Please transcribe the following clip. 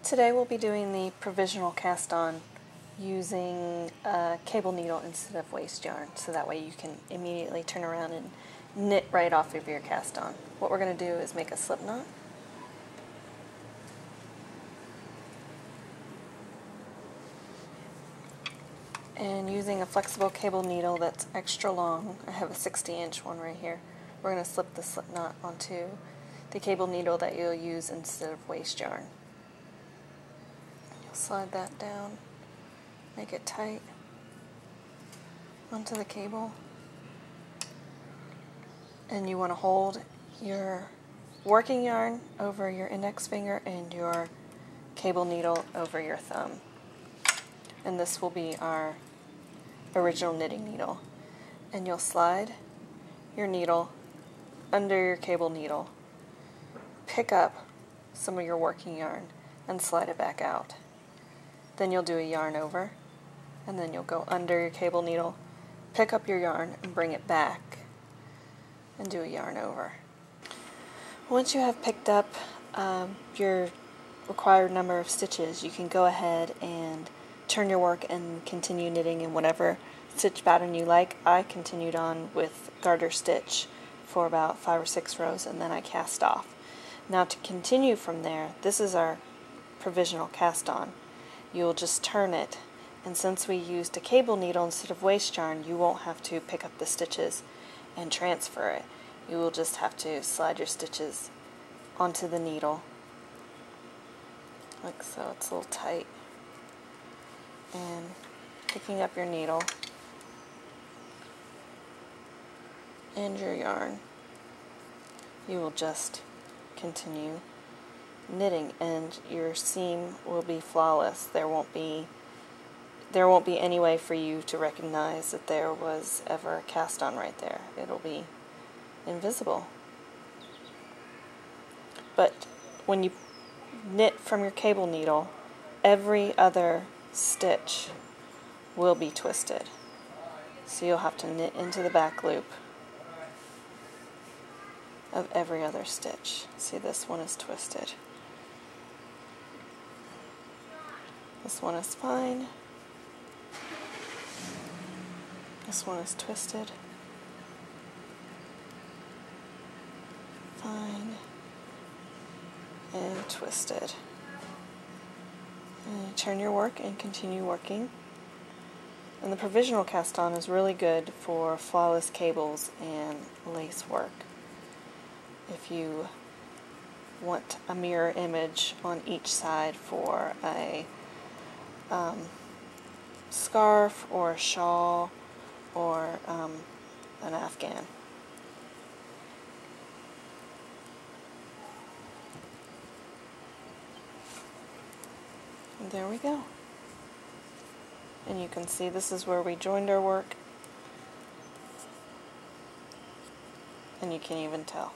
Today we'll be doing the provisional cast on using a cable needle instead of waste yarn, so that way you can immediately turn around and knit right off of your cast on. What we're going to do is make a slip knot. And using a flexible cable needle that's extra long, I have a 60-inch one right here, we're going to slip the slip knot onto the cable needle that you'll use instead of waste yarn. You'll slide that down, make it tight onto the cable, and you want to hold your working yarn over your index finger and your cable needle over your thumb. And this will be our original knitting needle. And you'll slide your needle under your cable needle, pick up some of your working yarn, and slide it back out. Then you'll do a yarn over, and then you'll go under your cable needle, pick up your yarn, and bring it back, and do a yarn over. Once you have picked up your required number of stitches, you can go ahead and turn your work and continue knitting in whatever stitch pattern you like. I continued on with garter stitch for about 5 or 6 rows, and then I cast off. Now to continue from there, this is our provisional cast on. You'll just turn it, and since we used a cable needle instead of waste yarn, you won't have to pick up the stitches and transfer it. You will just have to slide your stitches onto the needle like so. It's a little tight. And picking up your needle and your yarn, you will just continue knitting, and your seam will be flawless. There won't be any way for you to recognize that there was ever a cast on right there. It'll be invisible. But when you knit from your cable needle, every other stitch will be twisted. So you'll have to knit into the back loop of every other stitch. See, this one is twisted. This one is fine. This one is twisted. Fine. And twisted. And you turn your work and continue working. And the provisional cast on is really good for flawless cables and lace work. If you want a mirror image on each side for a scarf or a shawl or an afghan. And there we go. And you can see this is where we joined our work, and you can't even tell.